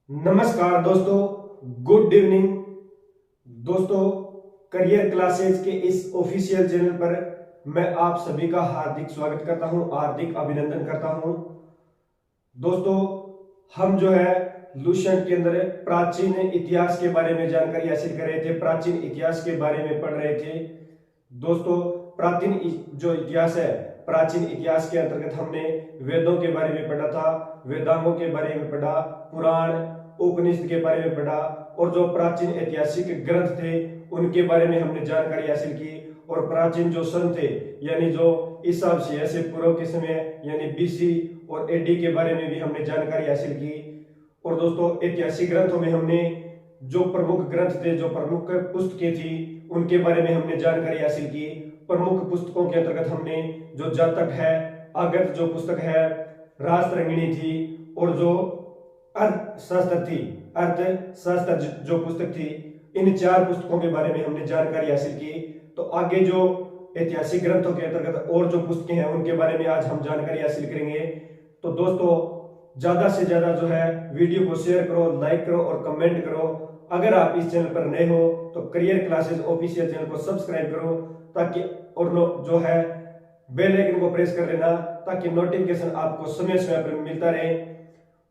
नमस्कार दोस्तों, good evening दोस्तों। करियर क्लासेज के इस ऑफिशियल चैनल पर मैं आप सभी का हार्दिक स्वागत करता हूं, हार्दिक अभिनंदन करता हूं। दोस्तों, हम जो है लुसेंट के अंदर प्राचीन इतिहास के बारे में जानकारी हासिल कर रहे थे, प्राचीन इतिहास के बारे में पढ़ रहे थे। दोस्तों, प्राचीन जो इतिहास है, प्राचीन इतिहास के अंतर्गत हमने वेदों के बारे में पढ़ा था, वेदांगों के बारे में पढ़ा, पुराण उपनिषद के बारे में पढ़ा और जो प्राचीन ऐतिहासिक ग्रंथ थे उनके बारे में हमने जानकारी हासिल की। और प्राचीन जो सन थे यानी जो ईसा मसीह से पूर्व के समय यानी बीसी और एडी के बारे में भी हमने जानकारी हासिल की। और दोस्तों, ऐतिहासिक ग्रंथों में हमने जो प्रमुख ग्रंथ थे, जो प्रमुख पुस्तकें थी, उनके बारे में हमने जानकारी हासिल की। प्रमुख पुस्तकों के अंतर्गत हमने जो जातक है, आगत जो पुस्तक है, राजतरंगिणी थी और जो अर्थशास्त्र थी, अर्थशास्त्र जो पुस्तक थी, इन चार पुस्तकों के बारे में हमने जानकारी हासिल की। तो आगे जो ऐतिहासिक ग्रंथों के अंतर्गत और जो पुस्तकें हैं उनके बारे में आज हम जानकारी हासिल करेंगे। तो दोस्तों, ज्यादा से ज्यादा जो है वीडियो को शेयर करो, लाइक करो और कमेंट करो। अगर आप इस चैनल पर नए हो तो करियर क्लासेज ऑफिशियल चैनल को सब्सक्राइब करो ताकि और जो है बेल आइकन को प्रेस कर लेना ताकि नोटिफिकेशन आपको समय समय पर मिलता रहे।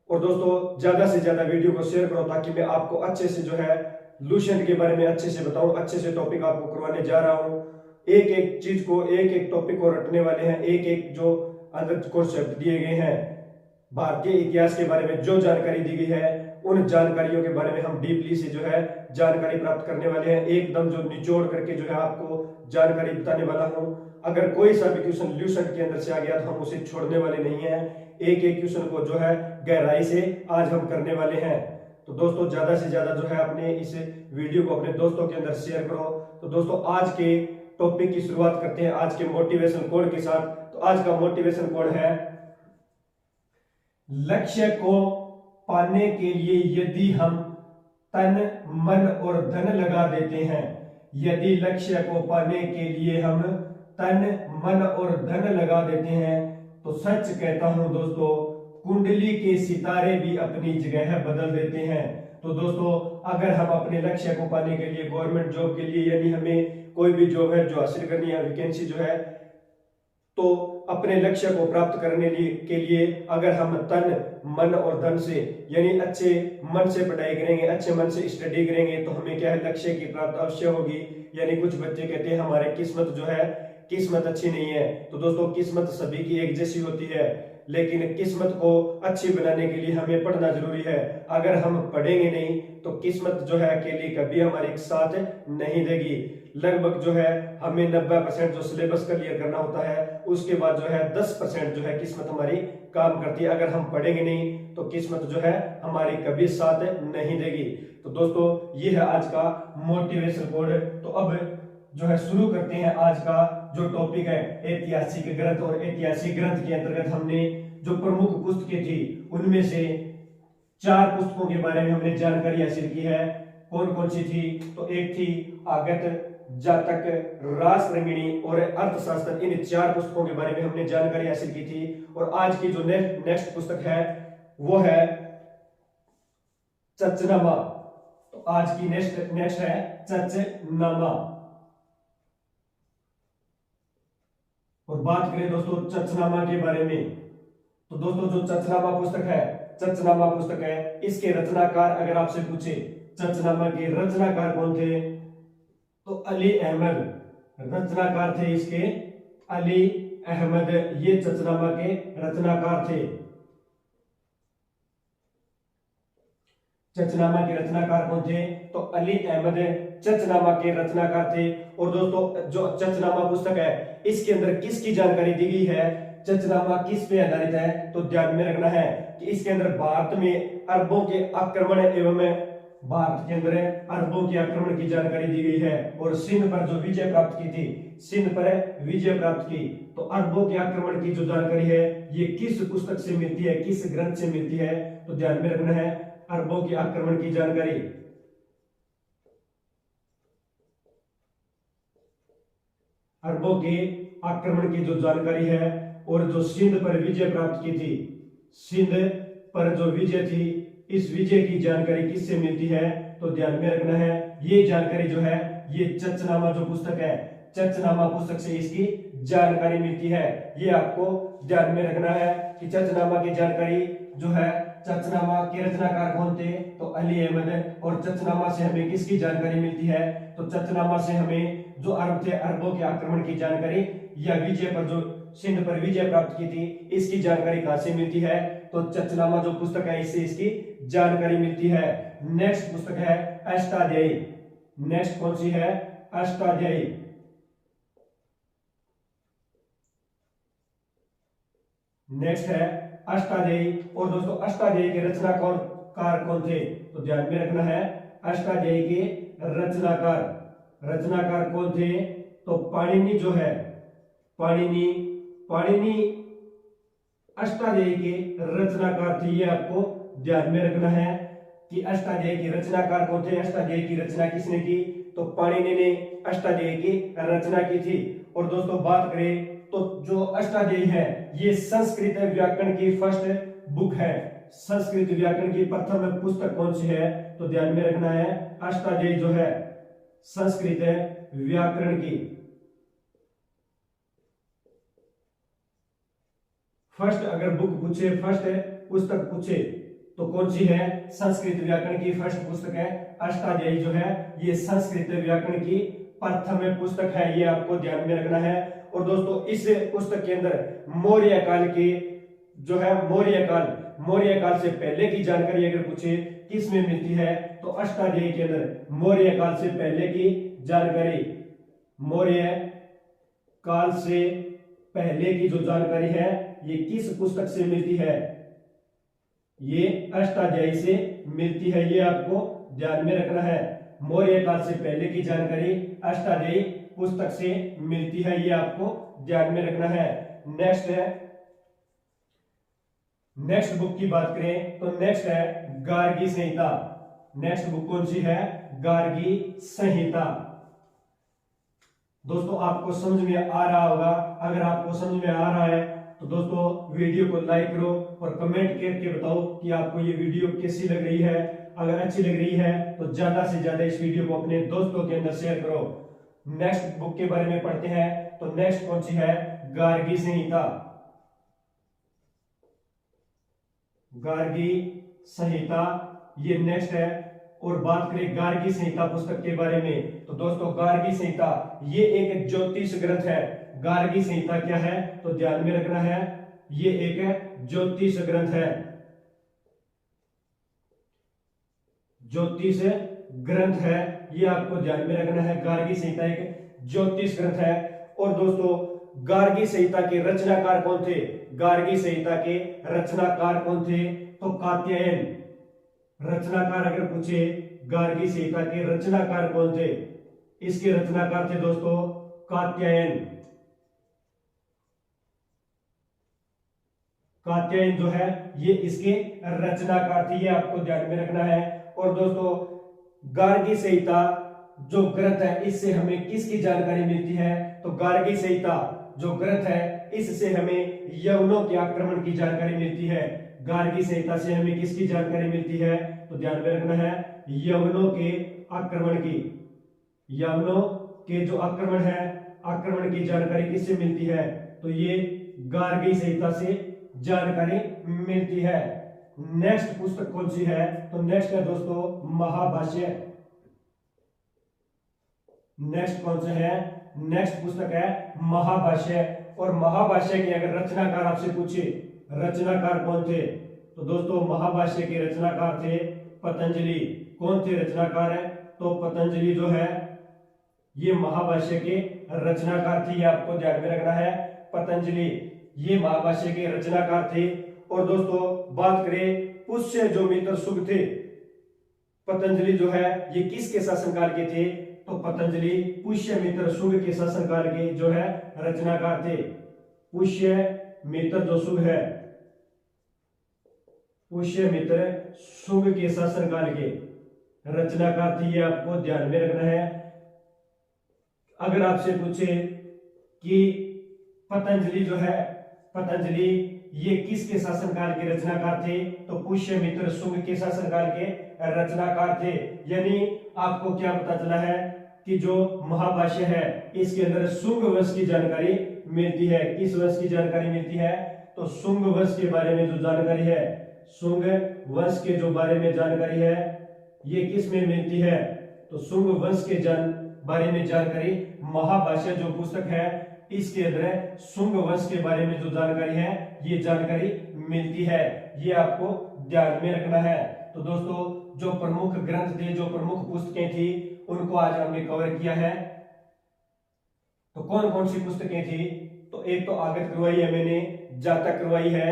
और दोस्तों, ज्यादा से ज्यादा वीडियो को शेयर करो ताकि मैं आपको अच्छे से जो है लुसेंट के बारे में अच्छे से बताऊं, अच्छे से टॉपिक आपको करवाने जा रहा हूं। एक एक चीज को, एक एक टॉपिक को रटने वाले हैं, एक एक जो अंदर कॉन्सेप्ट दिए गए हैं, भारतीय इतिहास के बारे में जो जानकारी दी गई है उन जानकारियों के बारे में हम डीपली से जो है जानकारी प्राप्त करने वाले हैं। एकदम जो निचोड़ करके जो है आपको जानकारी बताने वाला हूं। अगर कोई सा भी क्वेश्चन लुसेंट के अंदर से आ गया तो हम उसे छोड़ने वाले नहीं हैं। एक एक क्वेश्चन को जो है गहराई से आज हम करने वाले हैं। तो दोस्तों, ज्यादा से ज्यादा जो है अपने इस वीडियो को अपने दोस्तों के अंदर शेयर करो। तो दोस्तों, आज के टॉपिक की शुरुआत करते हैं आज के मोटिवेशन कोड के साथ। तो आज का मोटिवेशन कोड है, लक्ष्य को पाने के लिए यदि हम तन मन और धन लगा देते हैं, यदि लक्ष्य को पाने के लिए हम तन मन और धन लगा देते हैं तो सच कहता हूं दोस्तों, कुंडली के सितारे भी अपनी जगह बदल देते हैं। तो दोस्तों, अगर हम अपने लक्ष्य को पाने के लिए गवर्नमेंट जॉब के लिए यानी हमें कोई भी जॉब है जो हासिल करनी है, वैकेंसी जो है, तो अपने लक्ष्य को प्राप्त करने के लिए अगर हम तन मन और धन से यानी अच्छे मन से पढ़ाई करेंगे, अच्छे मन से स्टडी करेंगे तो हमें क्या है, लक्ष्य की प्राप्ति अवश्य होगी। यानी कुछ बच्चे कहते हैं हमारे किस्मत जो है, किस्मत अच्छी नहीं है। तो दोस्तों, किस्मत सभी की एक जैसी होती है, लेकिन किस्मत को अच्छी बनाने के लिए हमें पढ़ना जरूरी है। अगर हम पढ़ेंगे नहीं तो किस्मत जो है अकेली कभी हमारे साथ नहीं देगी। लगभग जो है हमें 90% जो सिलेबस क्लियर करना होता है, उसके बाद जो है 10% जो है किस्मत हमारी काम करती है। अगर हम पढ़ेंगे नहीं तो किस्मत जो है हमारी कभी साथ नहीं देगी। तो दोस्तों, ये है आज का मोटिवेशन कोड। तो अब जो है शुरू करते हैं आज का जो टॉपिक है, ऐतिहासिक ग्रंथ। और ऐतिहासिक ग्रंथ के अंतर्गत हमने जो प्रमुख पुस्तकें थी उनमें से 4 पुस्तकों के बारे में हमने जानकारी हासिल की है। कौन कौन सी थी? तो एक थी आगत, जातक, राजतरंगिणी और अर्थशास्त्र। इन 4 पुस्तकों के बारे में हमने जानकारी हासिल की थी। और आज की जो नेक्स्ट पुस्तक है वो है चचनामा। तो आज की नेक्स्ट है चचनामा। और बात करें दोस्तों चचनामा के बारे में, तो दोस्तों जो चचनामा पुस्तक है, चचनामा पुस्तक है, इसके रचनाकार अगर आपसे पूछे चचनामा के रचनाकार कौन थे तो अली अहमद रचनाकार थे इसके, अली अहमद ये चचनामा के रचनाकार थे। चचनामा के रचनाकार कौन थे तो अली अहमद चचनामा के रचनाकार थे। और दोस्तों, जो चचनामा पुस्तक है इसके अंदर किसकी जानकारी दी गई है, चचनामा किस पे आधारित है, तो ध्यान में रखना है कि इसके अंदर भारत में अरबों के आक्रमण एवं भारत के अंदर अरबों के आक्रमण की जानकारी दी गई है। और सिंध पर जो विजय प्राप्त की थी, सिंध पर विजय प्राप्त की, तो अरबों के आक्रमण की जो जानकारी है ये किस पुस्तक से मिलती है, किस ग्रंथ से मिलती है, तो ध्यान में रखना है अरबों के आक्रमण की जानकारी, अरबों के आक्रमण की जो जानकारी है। और जो सिंध पर विजय प्राप्त की थी, सिंध पर जो विजय थी इस विजय की जानकारी किससे मिलती है, तो ध्यान में रखना है ये जानकारी जो है ये चचनामा जो पुस्तक है, चचनामा पुस्तक से इसकी जानकारी मिलती है। ये आपको ध्यान में रखना है कि चचनामा की जानकारी जो है, चचनामा के रचनाकार कौन थे, तो अली अहमद। और चचनामा से हमें किसकी जानकारी मिलती है, तो चचनामा से हमें जो अरब थे, अरबों के आक्रमण की जानकारी या विजय पर जो सिंध पर विजय प्राप्त की थी, इसकी जानकारी कहां से मिलती है, तो चचनामा जो पुस्तक है इससे इसकी जानकारी मिलती है। नेक्स्ट पुस्तक है अष्टाध्यायी। नेक्स्ट कौन सी है, अष्टाध्यायी। नेक्स्ट है अष्टाध्यायी। और दोस्तों अष्टाध्यायी के रचनाकार कौन थे, तो ध्यान में रखना है अष्टाध्यायी के रचनाकार कौन थे, तो पाणिनि जो है, पाणिनि अष्टाध्यायी के रचनाकार थे। ये आपको ध्यान में रखना है कि अष्टाध्यायी के रचनाकार कौन थे, अष्टाध्यायी की रचना किसने की, तो पाणिनि ने अष्टाध्यायी की रचना की थी। और दोस्तों बात करें तो जो अष्टाध्यायी है ये संस्कृत व्याकरण की फर्स्ट बुक है। संस्कृत व्याकरण की प्रथम पुस्तक कौन सी है, तो ध्यान में रखना है अष्टाध्यायी जो है संस्कृत व्याकरण की फर्स्ट अगर बुक पूछे, फर्स्ट पुस्तक पूछे तो कौन सी है, संस्कृत व्याकरण की फर्स्ट पुस्तक है अष्टाध्यायी जो है, ये संस्कृत व्याकरण की प्रथम पुस्तक है। ये आपको ध्यान में रखना है। और दोस्तों इस पुस्तक के अंदर मौर्य काल की जो है, मौर्य काल से पहले की जानकारी अगर पूछे किस में मिलती है, तो अष्टाध्यायी के अंदर मौर्य काल से पहले की जानकारी, मौर्य काल से पहले की जो जानकारी है ये किस पुस्तक से मिलती है, ये अष्टाध्यायी से मिलती है। ये आपको ध्यान में रखना है, मौर्य काल से पहले की जानकारी अष्टाध्यायी पुस्तक से मिलती है। ये आपको ध्यान में रखना है। नेक्स्ट बुक की बात करें तो नेक्स्ट है गार्गी संहिता। नेक्स्ट बुक कौन सी है, गार्गी संहिता। दोस्तों आपको समझ में आ रहा होगा, अगर आपको समझ में आ रहा है तो दोस्तों वीडियो को लाइक करो और कमेंट करके बताओ कि आपको ये वीडियो कैसी लग रही है। अगर अच्छी लग रही है तो ज्यादा से ज्यादा इस वीडियो को अपने दोस्तों के अंदर शेयर करो। नेक्स्ट बुक के बारे में पढ़ते हैं तो नेक्स्ट कौन सी है, गार्गी संहिता। गार्गी संहिता ये नेक्स्ट है। और बात करें गार्गी संहिता पुस्तक के बारे में तो दोस्तों गार्गी संहिता ये एक ज्योतिष ग्रंथ है। गार्गी संहिता क्या है, तो ध्यान में रखना है ये एक ज्योतिष ग्रंथ है, ज्योतिष ग्रंथ है। ये आपको ध्यान में रखना है, गार्गी संहिता एक ज्योतिष ग्रंथ है। और दोस्तों गार्गी संहिता के रचनाकार कौन थे, गार्गी संहिता के रचनाकार कौन थे, तो कात्यायन। रचनाकार अगर पूछे गार्गी संहिता के रचनाकार कौन थे, इसके रचनाकार थे दोस्तों कात्यायन। कात्यायन जो है ये इसके रचनाकार थे। ये आपको ध्यान में रखना है। और दोस्तों गार्गी संहिता जो ग्रंथ है इससे हमें किसकी जानकारी मिलती है, तो गार्गी संहिता जो ग्रंथ है इससे हमें यवनों के आक्रमण की जानकारी मिलती है। गार्गी संहिता से हमें किसकी जानकारी मिलती है, तो ध्यान में रखना है यवनों के आक्रमण की। यवनों के जो आक्रमण है, आक्रमण की जानकारी किससे मिलती है, तो ये गार्गी संहिता से जानकारी मिलती है। नेक्स्ट पुस्तक कौन सी है, तो नेक्स्ट है दोस्तों महाभाष्य। नेक्स्ट कौन सा है, नेक्स्ट पुस्तक है महाभाष्य। और महाभाष्य के अगर रचनाकार आपसे पूछे रचनाकार कौन थे, तो दोस्तों महाभाष्य के रचनाकार थे पतंजलि। कौन थे रचनाकार है, तो पतंजलि जो है ये महाभाष्य के रचनाकार थे। ये आपको ध्यान में रखना है, पतंजलि ये महाभाष्य के रचनाकार थे। और दोस्तों बात करें पुष्य जो मित्र शुभ थे, पतंजलि जो है ये किसके शासनकाल के थे, तो पतंजलि पुष्य मित्र शुभ के शासनकाल के जो है रचनाकार थे। पुष्य मित्र जो शुभ है, पुष्य मित्र शुभ के शासनकाल के रचनाकार थे। ये आपको ध्यान में रखना है। अगर आपसे पूछे कि पतंजलि जो है, पतंजलि ये किसके शासनकाल के रचनाकार थे? तो पुष्यमित्र शुंग के शासनकाल के रचनाकार थे। यानी आपको क्या पता चला है कि जो महाभाष्य है इसके अंदर शुंग वंश की जानकारी मिलती है। किस वंश की जानकारी मिलती है? तो शुंग वंश के बारे में जो जानकारी है, शुंग वंश के जो बारे में जानकारी है ये किस में मिलती है? तो शुंग वंश के बारे में जानकारी महाभाष्य जो पुस्तक है इसके अंदर शुंग वंश के बारे में जो जानकारी है ये जानकारी मिलती है। ये आपको ध्यान में रखना है। तो दोस्तों जो प्रमुख ग्रंथ थे, जो प्रमुख पुस्तकें थी, उनको आज हमने कवर किया है। तो कौन कौन सी पुस्तकें थी? तो एक तो आगत करवाई है मैंने, जातक करवाई है,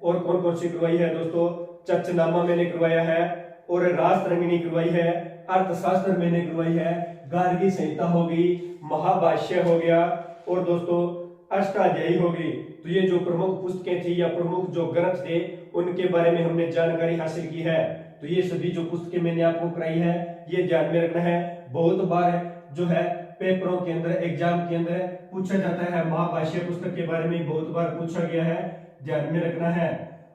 और कौन कौन सी करवाई है दोस्तों? चर्चनामा मैंने करवाया है, और राजतरंगिणी करवाई है, अर्थशास्त्र मैंने करवाई है, गार्गी संहिता होगी, महाभाष्य हो गया, और दोस्तों अष्टाध्यायी होगी। तो ये जो प्रमुख पुस्तकें थी या प्रमुख जो ग्रंथ थे उनके बारे में हमने जानकारी हासिल की है। तो ये सभी जो पुस्तकें मैंने आपको कराई है ये ध्यान में रखना है। बहुत बार जो है पेपरों के अंदर, एग्जाम के अंदर पूछा जाता है, महाभाष्य पुस्तक के बारे में बहुत बार पूछा गया है, ध्यान में रखना है।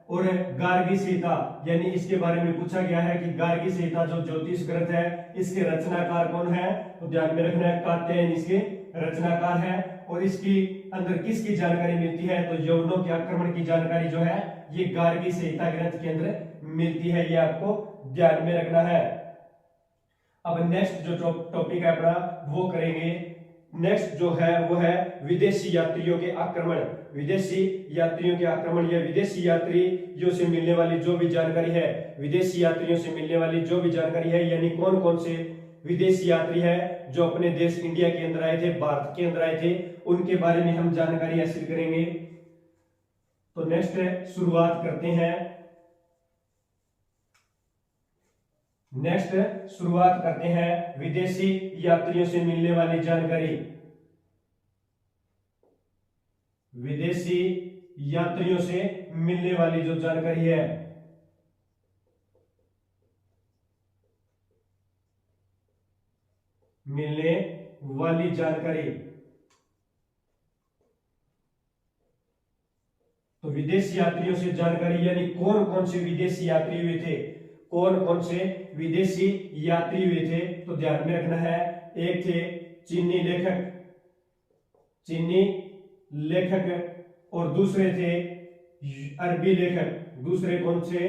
और गार्गी संहिता यानी इसके बारे में पूछा गया है कि गार्गी संहिता जो ज्योतिष ग्रंथ है इसके रचनाकार कौन है? तो ध्यान में रखना है कात्यायन इसके रचनाकार है। और इसकी अंदर किसकी जानकारी मिलती है? तो यवनों के आक्रमण की जानकारी जो है ये गार्गी संहिता ग्रंथ के अंदर मिलती है। ये आपको ध्यान में रखना है। अब नेक्स्ट जो टॉपिक है अपना वो करेंगे। नेक्स्ट जो है वो है विदेशी यात्रियों के आक्रमण। विदेशी यात्रियों के आक्रमण या विदेशी यात्रियों से मिलने वाली जो भी जानकारी है, विदेशी यात्रियों से मिलने वाली जो भी जानकारी है, यानी कौन कौन से विदेशी यात्री है जो अपने देश इंडिया के अंदर आए थे, भारत के अंदर आए थे, उनके बारे में हम जानकारी हासिल करेंगे। तो नेक्स्ट शुरुआत करते हैं। शुरुआत करते हैं विदेशी यात्रियों से मिलने वाली जानकारी। विदेशी यात्रियों से मिलने वाली जो जानकारी है, मिलने वाली जानकारी। तो विदेशी यात्रियों से जानकारी यानी कौन कौन से विदेशी यात्री हुए थे, कौन कौन से विदेशी यात्री हुए थे? तो ध्यान में रखना है, एक थे चीनी लेखक और दूसरे थे अरबी लेखक। दूसरे कौन से?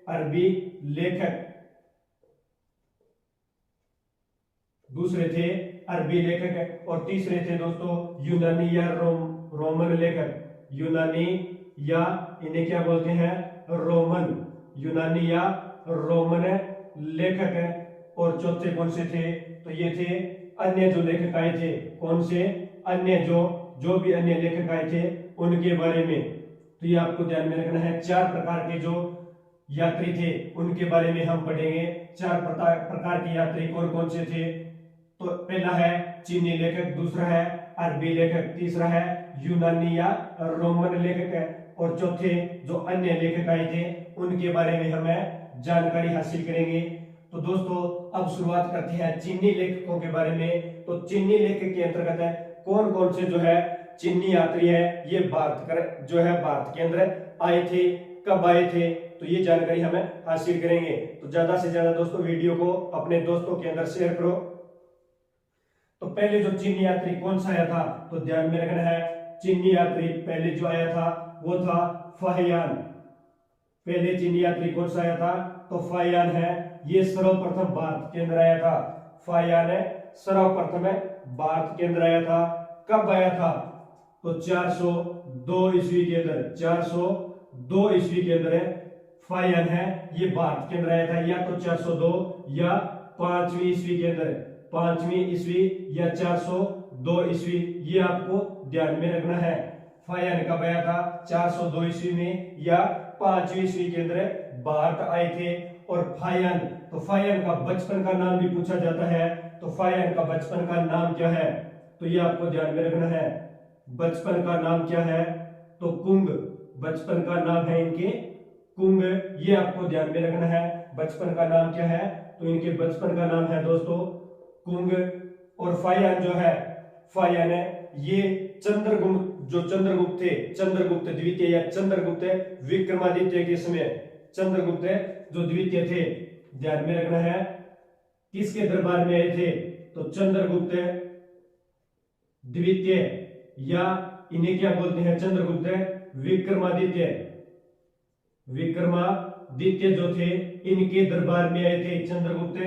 अरबी लेखक। दूसरे थे अरबी लेखक और तीसरे थे दोस्तों यूनानी या रोमन लेखक। यूनानी या इन्हें क्या बोलते हैं? रोमन। यूनानी या रोमन लेखक है। और चौथे कौन से थे? तो ये थे अन्य जो लेखक आए थे। कौन से? अन्य जो भी अन्य लेखक आए थे उनके बारे में। तो ये आपको ध्यान में रखना है। चार प्रकार के जो यात्री थे उनके बारे में हम पढ़ेंगे। चार प्रकार के यात्री कौन कौन से थे? तो पहला है चीनी लेखक, दूसरा है अरबी लेखक, तीसरा है यूनानी या रोमन लेखक है, और चौथे जो अन्य लेखक आए थे उनके बारे में हमें जानकारी हासिल करेंगे। तो दोस्तों अब शुरुआत करते हैं चीनी लेखकों के बारे में। तो चीनी लेखक के अंतर्गत है कौन कौन से जो है चीनी यात्री है ये भारत के अंदर आए थे, कब आए थे, तो ये जानकारी हमें हासिल करेंगे। तो ज्यादा से ज्यादा दोस्तों वीडियो को अपने दोस्तों के अंदर शेयर करो। तो पहले जो चीनी यात्री कौन सा आया था? तो ध्यान में रखना है, चीनी यात्री पहले जो आया था वो था फाहियान। पहले चीनी यात्री कौन सा आया था? तो फाहियान है। ये सर्वप्रथम भारत के अंदर आया था। फाहियान है सर्वप्रथम भारत के अंदर आया था। कब आया था? तो 402 ईस्वी के अंदर। 402 ईस्वी के अंदर फाहियान है ये भारत के अंदर आया था। या तो 402 या 5वीं ईस्वी के अंदर, 5वीं ईस्वी या 402 ईस्वी, ये आपको ध्यान में रखना है। फाहियान कब आया था? 402 ईस्वी में या 5वीं ईस्वी के अंदर भारत आए थे। और फाहियान, तो फाहियान का बचपन का नाम भी पूछा जाता है। तो फाहियान का बचपन का नाम क्या है? तो ये आपको ध्यान में रखना है। बचपन का नाम क्या है? तो कुंग। बचपन का नाम है इनके कुंग। ये आपको ध्यान में रखना है। बचपन का नाम क्या है? तो इनके बचपन का नाम है दोस्तों कुंग। और फाहियान जो है, फाहियान है ये चंद्रगुप्त थे, चंद्रगुप्त द्वितीय या चंद्रगुप्त विक्रमादित्य के समय चंद्रगुप्त जो द्वितीय थे, ध्यान में रखना है, किसके दरबार में आए थे? तो चंद्रगुप्त द्वितीय, या इन्हें क्या बोलते हैं? चंद्रगुप्त विक्रमादित्य। विक्रमादित्य जो थे इनके दरबार में आए थे चंद्रगुप्त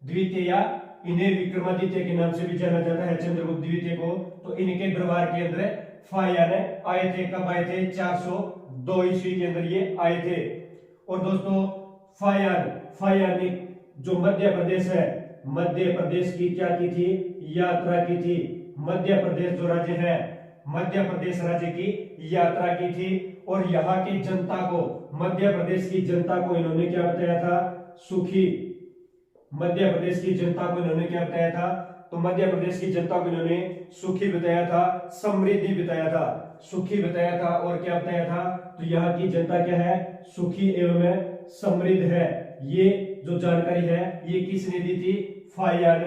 द्वितीय, या इन्हें विक्रमादित्य के नाम से भी जाना जाता है, चंद्रगुप्त द्वितीय को। तो इनके दरबार के अंदर फायान आए थे। कब आए थे? 402 ईस्वी के अंदर ये आए थे। और दोस्तों फायान ने जो मध्य प्रदेश है, मध्य प्रदेश की क्या की थी? यात्रा की थी। मध्य प्रदेश जो राज्य है, मध्य प्रदेश राज्य की यात्रा की थी। और यहाँ की जनता को, मध्य प्रदेश की जनता को इन्होंने क्या बताया था? सुखी। मध्य प्रदेश की जनता को इन्होंने क्या बताया था? तो मध्य प्रदेश की जनता को इन्होंने सुखी बताया था, समृद्धि बताया था, सुखी बताया था। और क्या बताया था? तो यहाँ की जनता क्या है? सुखी एवं समृद्ध है। ये जो जानकारी है ये किसने दी थी? फायान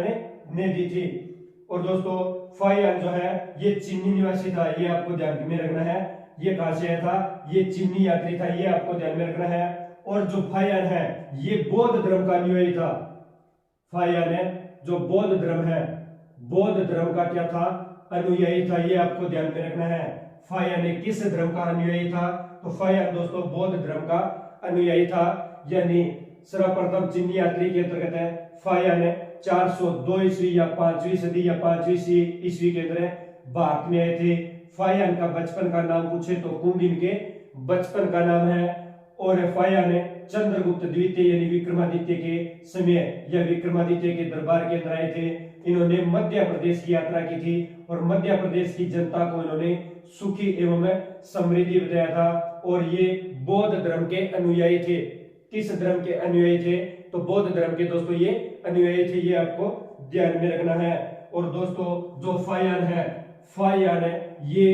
ने दी थी। और दोस्तों फायान जो है ये चीनी निवासी था, ये आपको ध्यान में रखना है। ये कहां से आया था? ये चीनी यात्री था, ये आपको ध्यान में रखना है। और जो फायान है ये बौद्ध धर्म का अनुयायी था। फायान है जो बौद्ध धर्म है, बौद्ध धर्म का क्या था? अनुयायी था, ये आपको ध्यान में रखना है। फायान किस धर्म का अनुयायी था? तो फायान दोस्तों बौद्ध धर्म का अनुयायी था। यानी सर्वप्रथम चीनी यात्री के अंतर्गत है फायान 402 ईस्वी या 5वीं सदी या 5वीं ईस्वी के अंदर भारत में आए थे। फायान का बचपन का नाम पूछे तो कुंबिन के बचपन का नाम है। और फायान चंद्रगुप्त द्वितीय यानी विक्रमादित्य के समय या विक्रमादित्य के दरबार के अंदर आए थे। इन्होंने मध्य प्रदेश की यात्रा की थी और मध्य प्रदेश की जनता को इन्होंने सुखी एवं समृद्धि बताया था। और ये बौद्ध धर्म के अनुयायी थे। किस धर्म के अनुयायी थे? तो बौद्ध धर्म के दोस्तों ये अनुयायी थे, ये आपको ध्यान में रखना है। और दोस्तों जो फायान है ये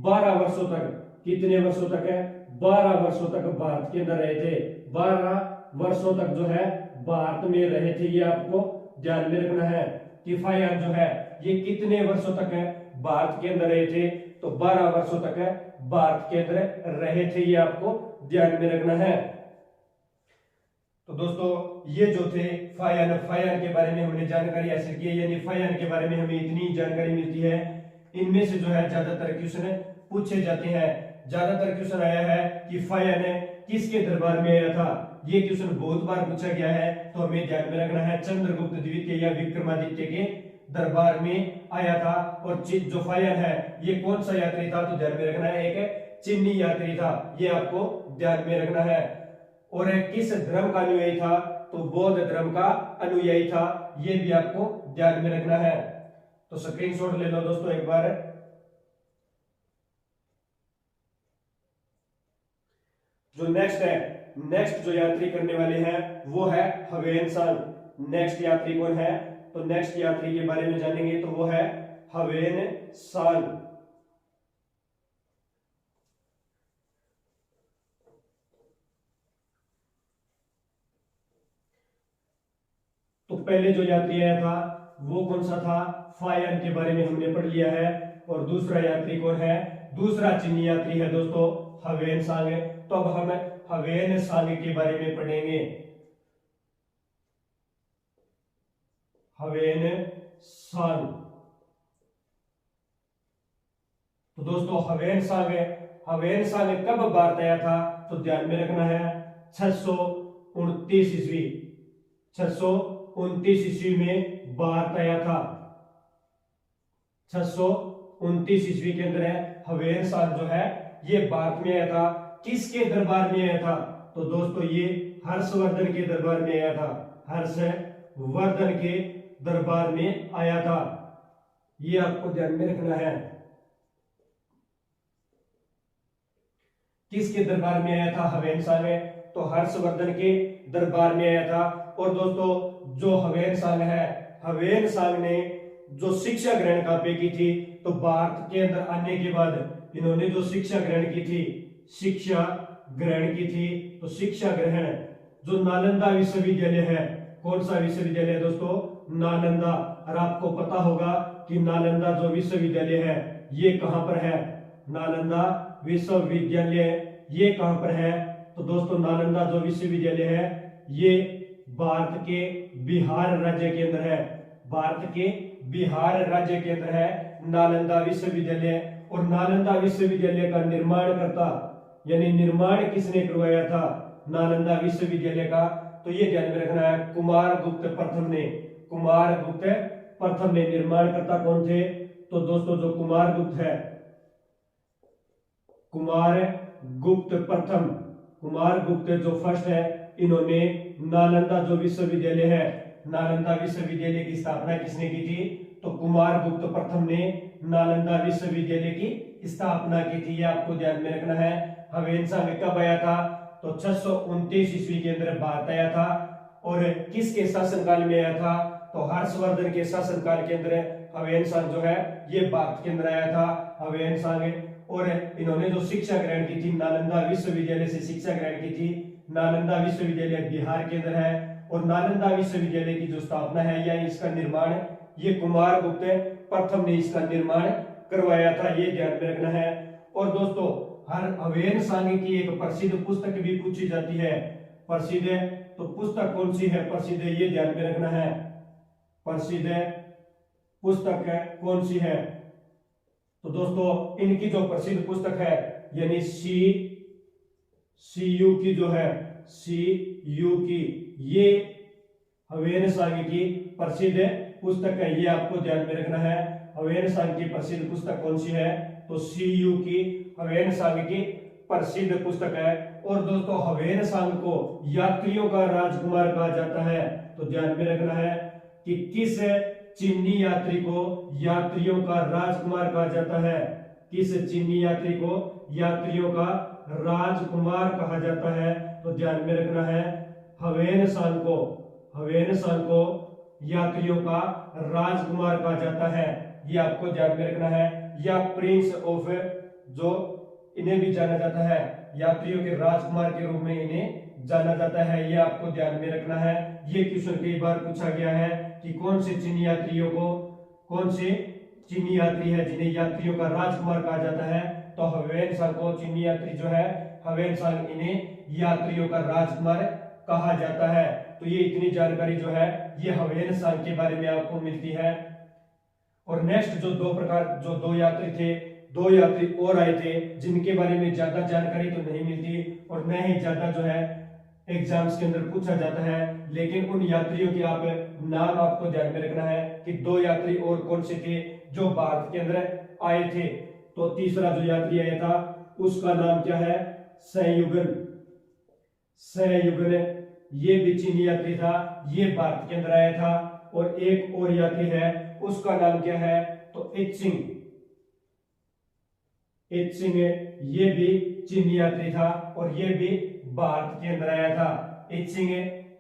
12 वर्षों तक, कितने वर्षों तक है? 12 वर्षों तक भारत के अंदर रहे थे। 12 वर्षों तक जो है भारत में रहे थे, ये आपको ध्यान में रखना है कि फायान जो है ये कितने वर्षों तक है भारत के अंदर रहे थे? तो 12 वर्षों तक है भारत के अंदर रहे थे, ये आपको ध्यान में रखना है। तो दोस्तों ये जो थे फायान के बारे में हमने जानकारी हासिल की है, यानी फायान के बारे में हमें इतनी जानकारी मिलती है। इनमें से जो है ज्यादातर क्वेश्चन पूछे जाते हैं। ज्यादातर क्वेश्चन आया है कि फायान किसके दरबार में आया था? ये क्वेश्चन बहुत बार पूछा गया है, तो हमें ध्यान में रखना है चंद्रगुप्त द्वितीय या विक्रमादित्य के दरबार में आया था। और जो फायान है ये कौन सा यात्री था? तो ध्यान में रखना है एक चीनी यात्री था, ये आपको ध्यान में रखना है। और किस धर्म का अनुयायी था? तो बौद्ध धर्म का अनुयायी था, ये भी आपको ध्यान में रखना है। तो स्क्रीनशॉट ले लो दोस्तों एक बार। जो नेक्स्ट जो यात्री करने वाले हैं वो है हवेनसांग। नेक्स्ट यात्री कौन है? तो नेक्स्ट यात्री के बारे में जानेंगे, तो वो है हवेनसांग। तो पहले जो यात्री आया था वो कौन सा था? फायान के बारे में हमने पढ़ लिया है। और दूसरा यात्री कौन है? दूसरा चीनी यात्री है दोस्तों हवेनसांग। तो अब हम हवेनसांग के बारे में पढ़ेंगे। हवेनसांग, तो दोस्तों हवेनसांग कब भारत आया था? तो ध्यान में रखना है 629 ईस्वी, 629 ईस्वी में भारत आया था। 629 ईस्वी के अंदर है हवेनसांग जो है ये भारत में आया था। किसके दरबार में आया था? तो दोस्तों ये हर्षवर्धन के दरबार में आया था। हर्षवर्धन के दरबार में आया था, ये आपको ध्यान में रखना है। किसके दरबार में आया था हवेनसांग? तो हर्षवर्धन के दरबार में आया था। और दोस्तों जो हवेनसांग ने जो शिक्षा ग्रहण काव्य की थी, तो भारत के अंदर आने के बाद इन्होंने जो शिक्षा ग्रहण की थी, तो शिक्षा ग्रहण जो नालंदा विश्वविद्यालय है, कौन सा विश्वविद्यालय दोस्तों? नालंदा। और आपको पता होगा कि नालंदा जो विश्वविद्यालय है ये कहां पर है। नालंदा विश्वविद्यालय ये कहां पर है। तो दोस्तों नालंदा जो विश्वविद्यालय है ये भारत के बिहार राज्य के अंदर है। भारत के बिहार राज्य के अंदर है नालंदा विश्वविद्यालय। और नालंदा विश्वविद्यालय का निर्माणकर्ता यानी निर्माण किसने करवाया था नालंदा विश्वविद्यालय का, तो ये ध्यान में रखना है कुमारगुप्त प्रथम ने। कुमारगुप्त प्रथम ने। निर्माणकर्ता कौन थे, तो दोस्तों जो कुमारगुप्त है, कुमारगुप्त प्रथम, कुमारगुप्त जो फर्स्ट है, इन्होंने नालंदा जो विश्वविद्यालय है, नालंदा विश्वविद्यालय की स्थापना किसने की थी, तो कुमारगुप्त प्रथम ने नालंदा विश्वविद्यालय की स्थापना की थी। ये आपको ध्यान में रखना है। ह्वेनसांग कब आया था, तो 629 ईस्वी के अंदर भारत आया था। और किसके शासनकाल में आया था, तो हर्षवर्धन के शासनकाल के अंदर ह्वेनसांग जो है ये भारत के अंदर आया था। ह्वेनसांग और इन्होंने जो शिक्षा ग्रहण की थी नालंदा विश्वविद्यालय से शिक्षा ग्रहण की थी। नालंदा विश्वविद्यालय बिहार के अंदर है। और नालंदा विश्वविद्यालय की जो स्थापना है या इसका निर्माण ये कुमारगुप्त प्रथम ने इसका निर्माण करवाया था। ये ध्यान में रखना है। और दोस्तों ह्वेनसांग की एक प्रसिद्ध पुस्तक भी पूछी जाती है। प्रसिद्ध तो पुस्तक कौन सी है प्रसिद्ध, ये ध्यान में रखना है। प्रसिद्ध पुस्तक कौन सी है, तो दोस्तों इनकी जो प्रसिद्ध पुस्तक है यानी सीयू की जो है, सीयू की, ये ह्वेनसांग की प्रसिद्ध पुस्तक है। ये आपको ध्यान में रखना है। ह्वेनसांग की प्रसिद्ध पुस्तक कौन सी है, तो सीयू की ह्वेनसांग की प्रसिद्ध पुस्तक है। और दोस्तों ह्वेनसांग को यात्रियों का राजकुमार कहा जाता है। तो ध्यान में रखना है कि किस चीनी यात्री को यात्रियों का राजकुमार कहा जाता है। किस चीनी यात्री को यात्रियों का राजकुमार कहा जाता है, तो ध्यान में रखना है ह्वेनसांग को यात्रियों का राजकुमार कहा जाता है। ये आपको ध्यान में रखना है। या प्रिंस ऑफ, जो इन्हें भी जाना जाता है, यात्रियों के राजकुमार के रूप में इन्हें जाना जाता है। ये आपको ध्यान में रखना है। ये क्वेश्चन कई बार पूछा गया है कि कौन से चीनी यात्रियों को, कौन से चीनी यात्री है जिन्हें यात्रियों का राजकुमार कहा जाता है, तो ह्वेनसांग को चीनी यात्री जो है ह्वेनसांग इन्हें यात्रियों का राजकुमार कहा जाता है। तो ये इतनी जानकारी जो है ये ह्वेनसांग के बारे में आपको मिलती है। और नेक्स्ट जो दो यात्री थे, दो यात्री और आए थे जिनके बारे में ज्यादा जानकारी तो नहीं मिलती और न ही ज्यादा जो है एग्जाम्स के अंदर पूछा जाता है, लेकिन उन यात्रियों के आप नाम आपको ध्यान में रखना है कि दो यात्री और कौन से थे जो भारत के अंदर आए थे। तो तीसरा जो यात्री आया था उसका नाम क्या है, संयुगन। ये भी चीनी यात्री था, ये भारत के अंदर आया था। और एक और यात्री है उसका नाम क्या है, तो इत्सिंग, ये भी चीनी यात्री था और ये भी भारत के अंदर आया था। इत्सिंग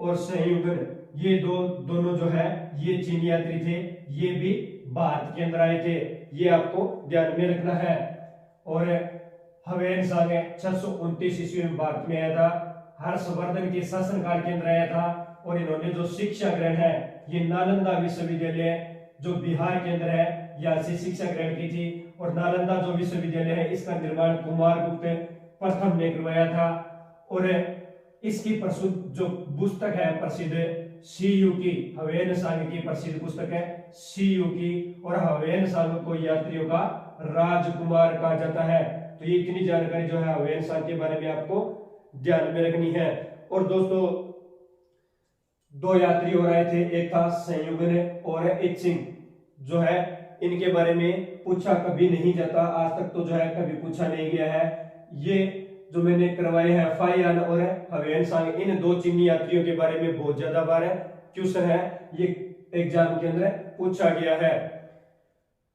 और संयुगन ये दोनों जो है ये चीनी यात्री थे, ये भी भारत के अंदर आए थे। ये आपको ध्यान में रखना है। और ह्वेनसांग 629 ईस्वी में भारत में आया था, हर्षवर्धन के शासनकाल के अंदर आया था। और इन्होंने जो शिक्षा ग्रहण है ये नालंदा विश्वविद्यालय जो बिहार के अंदर है यहाँ से शिक्षा ग्रहण की थी। और नालंदा जो विश्वविद्यालय है इसका निर्माण कुमारगुप्त प्रथम ने करवाया था। और इसकी प्रसिद्ध जो पुस्तक है प्रसिद्ध सीयू की, ह्वेनसांग की प्रसिद्ध पुस्तक है सीयू की। और ह्वेनसांग को यात्रियों का राजकुमार कहा जाता है। तो ये इतनी जानकारी जो है ह्वेनसांग के बारे में आपको ध्यान में रखनी है। और दोस्तों दो यात्री और आए थे, एक था संयुगन और इत्सिंग जो है इनके बारे में पूछा कभी नहीं जाता, आज तक तो जो है कभी पूछा नहीं गया है। ये जो मैंने करवाए हैं फाइयान और ह्वेनसांग, इन दो चीनी यात्रियों के बारे में बहुत ज्यादा बार क्वेश्चन है, ये एग्जाम के अंदर पूछा गया है।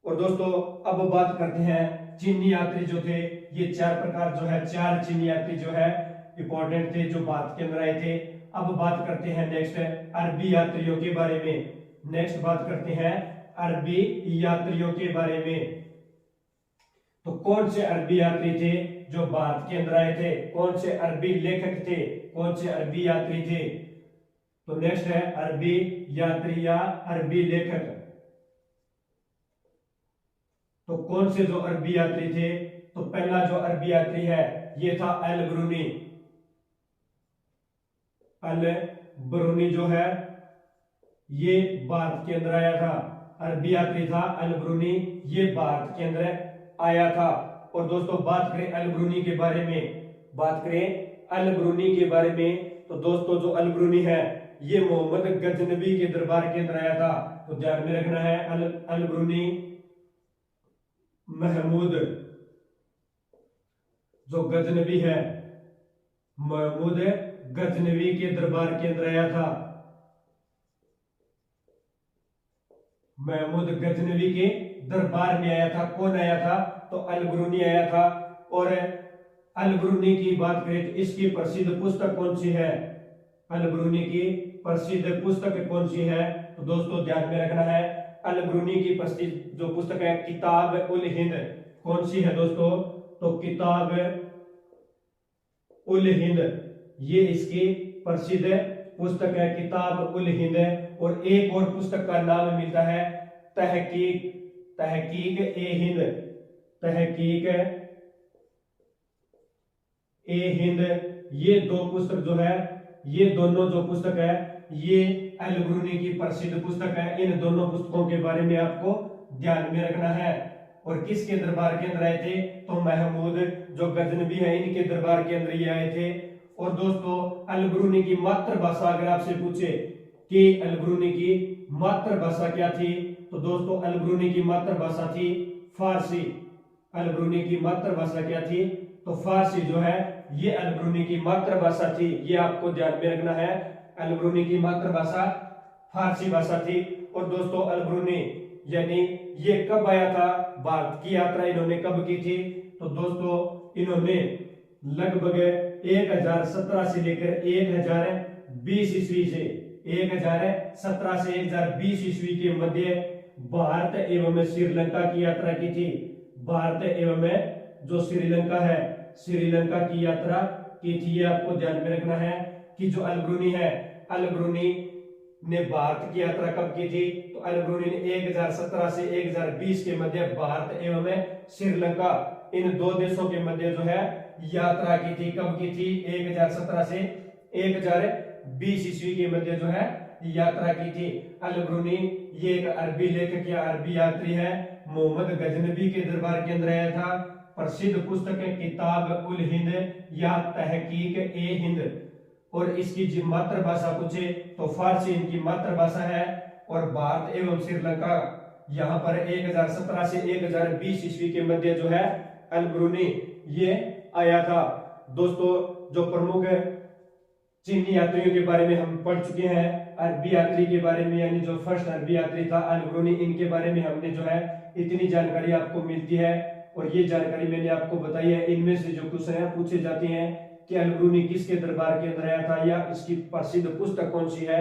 और दोस्तों अब बात करते हैं चीनी यात्री जो थे, ये चार प्रकार जो है, चार चीनी यात्री जो है इंपॉर्टेंट थे जो भारत के अंदर आए थे। अब बात करते हैं नेक्स्ट अरबी यात्रियों के बारे में। नेक्स्ट बात करते हैं अरबी यात्रियों के बारे में। तो कौन से अरबी यात्री थे जो भारत के अंदर आए थे, कौन से अरबी लेखक थे, कौन से अरबी यात्री थे, तो नेक्स्ट है अरबी यात्री या अरबी लेखक। तो कौन से जो अरबी यात्री थे, तो पहला जो अरबी यात्री है ये था अल ब्रूनी। अल ब्रूनी जो है ये भारत के अंदर आया था, अरबी यात्री था अल ब्रूनी, ये भारत के अंदर आया था। और दोस्तों बात करें अल ब्रूनी के बारे में, बात करें अल ब्रूनी के बारे में, तो दोस्तों जो अल ब्रूनी है ये मोहम्मद गजनबी के दरबार के अंदर आया था। तो ध्यान में रखना है अल ब्रूनी महमूद जो गजनबी है, महमूद गजनबी के दरबार के अंदर आया था, महमूद गजनवी के दरबार में आया था। कौन आया था, तो अल ब्रूनी आया था। और अल ब्रूनी की बात करें तो इसकी प्रसिद्ध पुस्तक कौन सी है, अल ब्रूनी की प्रसिद्ध पुस्तक कौन सी है, तो दोस्तों ध्यान में रखना है अल ब्रूनी की प्रसिद्ध जो पुस्तक है किताब उल हिंद। कौन सी है दोस्तों, तो किताब उल हिंद, ये इसकी प्रसिद्ध पुस्तक है किताब उल हिंद। और एक और पुस्तक का नाम मिलता है तहकीक, तहकीक ए हिंद, तहकीक ए हिंद। ये दो पुस्तक जो है, ये दोनों जो पुस्तक है ये अल ब्रूनी की प्रसिद्ध पुस्तक है। इन दोनों पुस्तकों के बारे में आपको ध्यान में रखना है। और किसके दरबार के अंदर आए थे, तो महमूद जो गजनबी है इनके दरबार के अंदर ये आए थे। और दोस्तों अल ब्रूनी की मातृभाषा अगर आपसे पूछे कि अल ब्रूनी की मातृभाषा क्या थी, तो दोस्तों अल ब्रूनी की मातृभाषा थी फारसी। अल ब्रूनी की मातृभाषा क्या थी, तो फारसी जो है ये अल ब्रूनी की मातृभाषा थी। ये आपको ध्यान में रखना है, अल ब्रूनी की मातृभाषा फारसी भाषा थी। और दोस्तों अल ब्रूनी यानी ये कब आया था, भारत की यात्रा इन्होंने कब की थी, तो दोस्तों इन्होंने लगभग 1017 से लेकर 1020 ईस्वी से 1017 से 1020 ईस्वी के मध्य भारत एवं श्रीलंका की यात्रा की थी। भारत एवं जो श्रीलंका है, श्रीलंका की यात्रा की थी। ये आपको ध्यान में रखना है कि जो अल ब्रूनी है, अल ब्रूनी ने भारत की यात्रा कब की थी, तो अल ब्रूनी ने 1017 से 1020 के मध्य भारत एवं श्रीलंका इन दो देशों के मध्य जो है यात्रा की थी। कब की थी, 1017 से 1020 ईस्वी के मध्य जो है यात्रा की थी। अल ब्रूनी ये एक अरबी लेखक या अरबी यात्री है, मोहम्मद गजनबी के दरबार के अंदर आया था। प्रसिद्ध पुस्तक है किताब उल हिंद या तहकीक ए हिंद। और इसकी मातृभाषा पूछे तो फारसी इनकी मातृभाषा है। और भारत एवं श्रीलंका यहाँ पर 1017 से 1020 ईस्वी के मध्य जो है अल ब्रूनी ये आया था। दोस्तों जो प्रमुख चीनी यात्रियों के बारे में हम पढ़ चुके हैं, अरबी यात्री के बारे में यानी जो फर्स्ट अरबी यात्री था अल ब्रूनी, इनके बारे में हमने जो है इतनी जानकारी आपको मिलती है। और ये जानकारी मैंने आपको बताई है। इनमें से जो क्वेश्चन पूछे जाते हैं कि अल ब्रूनी किसके दरबार के अंदर आया था या इसकी प्रसिद्ध पुस्तक कौन सी है,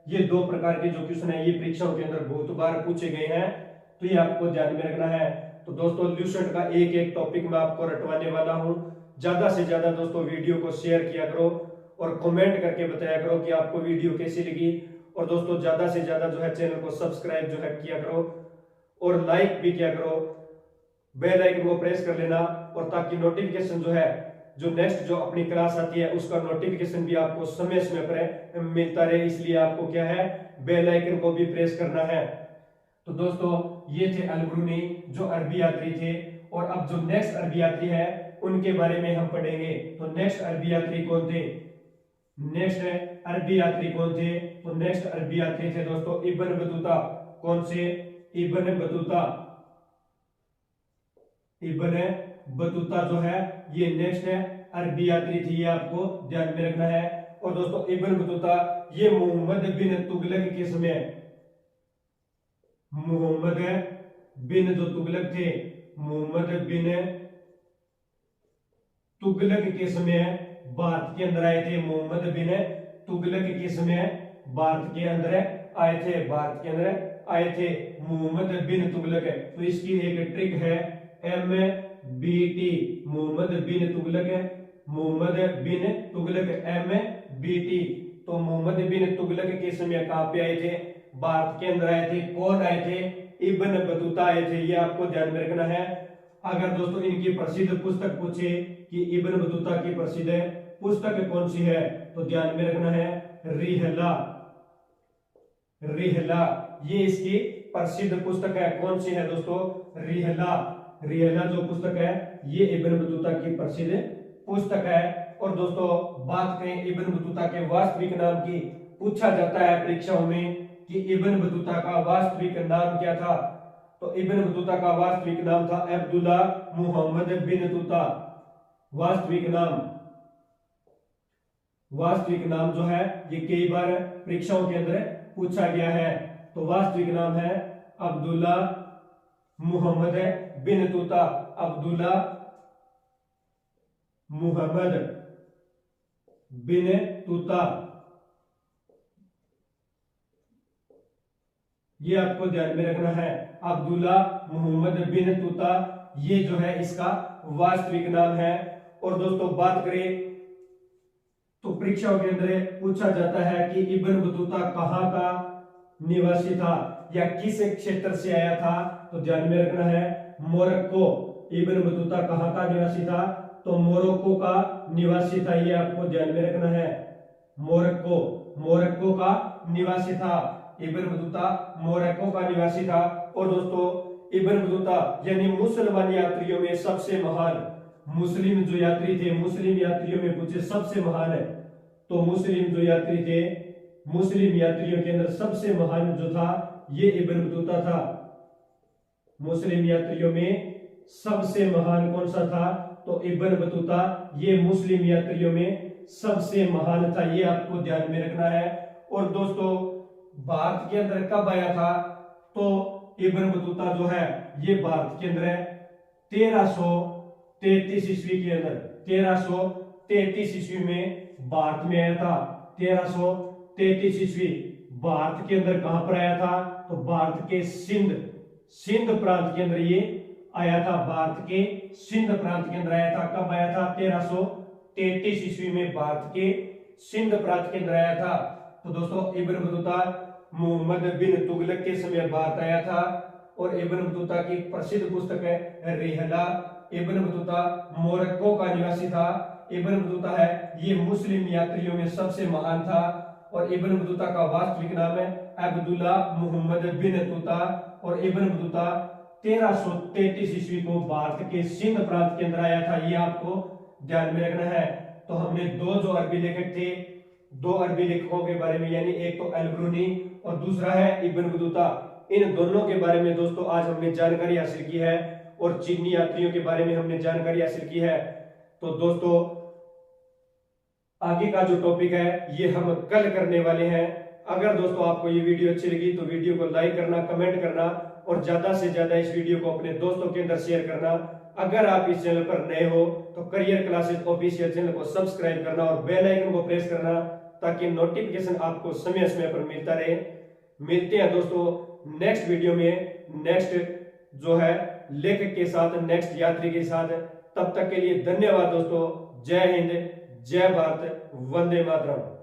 ये दो प्रकार के जो क्वेश्चन है ये परीक्षाओं के अंदर बहुत बार पूछे गए हैं, तो ये आपको ध्यान में रखना है। तो दोस्तों ल्यूसेंट का एक एक टॉपिक मैं आपको रटवाने वाला हूँ। ज्यादा से ज्यादा दोस्तों वीडियो को शेयर किया करो और कमेंट करके बताया करो कि आपको वीडियो कैसी लगी। और दोस्तों ज्यादा से ज्यादा जो है चैनल को सब्सक्राइब जो है किया करो और लाइक भी किया करो, बेल आइकन को प्रेस कर लेना। और ताकि नोटिफिकेशन जो है जो नेक्स्ट जो अपनी क्लास आती है उसका नोटिफिकेशन भी आपको समय समय पर मिलता रहे, इसलिए आपको क्या है बेल आइकन को भी प्रेस करना है। तो दोस्तों ये थे अल ब्रूनी जो अरबी यात्री थे। और अब जो नेक्स्ट अरबी यात्री है उनके बारे में हम पढ़ेंगे। तो नेक्स्ट अरबी यात्री कौन थे, नेक्स्ट अरबी यात्री कौन थे, तो नेक्स्ट अरबी यात्री थे दोस्तों इब्न बतूता। कौन से, इब्न बतूता। इब्न बतूता जो है ये नेक्स्ट अरबी यात्री थी, ये आपको ध्यान में रखना है। और दोस्तों इब्न बतूता ये मोहम्मद बिन तुगलक के समय, मोहम्मद बिन जो तुगलक थे, मोहम्मद बिन तुगलक के समय भारत के अंदर आए थे। मोहम्मद बिन तुगलक के समय भारत के अंदर आए थे, भारत के अंदर आए थे मोहम्मद बिन तुगलक। तो इसकी एक ट्रिक है MBT, मोहम्मद बिन तुगलक, मोहम्मद बिन तुगलक MBT। तो मोहम्मद बिन तुगलक के समय कहां पे आए थे, भारत के अंदर आए थे। कौन आए थे, इब्न बतूता आए थे, ये आपको ध्यान में रखना है। अगर दोस्तों इनकी प्रसिद्ध पुस्तक पूछे कि इब्न बतूता की प्रसिद्ध पुस्तक कौन सी है, तो ध्यान में रखना है रिहला। रिहला ये इसकी प्रसिद्ध पुस्तक है। कौन सी है दोस्तों? रिहला। रिहला जो पुस्तक है ये इब्न बतूता की प्रसिद्ध पुस्तक है। और दोस्तों बात करें इब्न बतूता के वास्तविक नाम की, पूछा जाता है परीक्षाओं में कि इब्न बतूता का वास्तविक नाम क्या था, तो इब्न बतूता का वास्तविक नाम था अब्दुल्ला मुहम्मद बिन तुता। वास्तविक नाम जो है ये कई बार परीक्षाओं के अंदर पूछा गया है। तो वास्तविक नाम है अब्दुल्ला मुहम्मद बिन तुता। अब्दुल्ला मुहम्मद बिन तुता, ये आपको ध्यान में रखना है। अब्दुल्ला मुहम्मद बिन तुता ये जो है इसका वास्तविक नाम है। और दोस्तों बात करें तो परीक्षाओं के अंदर पूछा जाता है कि इब्न बतूता कहाँ का निवासी था या किस क्षेत्र से आया था, तो ध्यान में रखना है मोरक्को। इब्न बतूता कहाँ का निवासी था, तो मोरक्को का निवासी था, ये आपको ध्यान में रखना है। मोरक्को का निवासी था इब्न बतूता, मोरक्को का निवासी था। और दोस्तों इब्न बतूता यानी मुसलमान यात्रियों में सबसे महान, मुस्लिम जो यात्री थे, मुस्लिम यात्रियों में पूछे सबसे महान है, तो मुस्लिम जो यात्री थे, मुस्लिम यात्रियों के अंदर सबसे महान जो था ये इब्न बतूता था। मुस्लिम यात्रियों में सबसे महान कौन सा था, तो इब्न बतूता ये मुस्लिम यात्रियों में सबसे महान था, ये आपको ध्यान में रखना है। और दोस्तों भारत के अंदर कब आया था, तो इब्न बतूता जो है ये भारत के अंदर 1333 ईस्वी के अंदर 1333 ईस्वी में भारत में आया था। 1333 ईस्वी भारत के अंदर कहां पर आया था, तो भारत के सिंध प्रांत के अंदर ये आया था। भारत के सिंध प्रांत के अंदर आया था। कब आया था? 1333 ईस्वी में भारत के सिंध प्रांत के अंदर आया था। तो दोस्तों इब्न बतूता मोहम्मद बिन तुगलक के समय भारत आया था। और इब्न बतूता की प्रसिद्ध पुस्तक है रिहला। इब्न बतूता मोरक्को का निवासी था। इब्न बतूता है ये मुस्लिम यात्रियों में सबसे महान था। और इब्न बतूता का वास्तविक नाम है अब्दुल्ला मुहम्मद बिन तुता। और इब्न बतूता 1333 ईस्वी को भारत के सिंध प्रांत के अंदर आया था, ये आपको ध्यान में रखना है। तो हमने दो जो अरबी लेखक थे, दो अरबी लेखकों के बारे में, यानी एक तो अल-बरूनी और दूसरा है इब्न बतूता, इन दोनों के बारे में दोस्तों आज हमने जानकारी हासिल की है। और चीनी यात्रियों के बारे में हमने जानकारी हासिल की है। तो दोस्तों आगे का जो टॉपिक है ये हम कल करने वाले हैं। अगर दोस्तों आपको ये वीडियो अच्छी लगी तो वीडियो को लाइक करना, कमेंट करना और ज्यादा से ज्यादा इस वीडियो को अपने दोस्तों के अंदर शेयर करना। अगर आप इस चैनल पर नए हो तो करियर क्लासेस ऑफिशियल चैनल को सब्सक्राइब करना और बेल आइकन को प्रेस करना, ताकि नोटिफिकेशन आपको समय समय पर मिलता रहे। मिलते हैं दोस्तों नेक्स्ट वीडियो में, नेक्स्ट जो है लेखक के साथ, नेक्स्ट यात्री के साथ। तब तक के लिए धन्यवाद दोस्तों। जय हिंद, जय भारत, वंदे मातरम।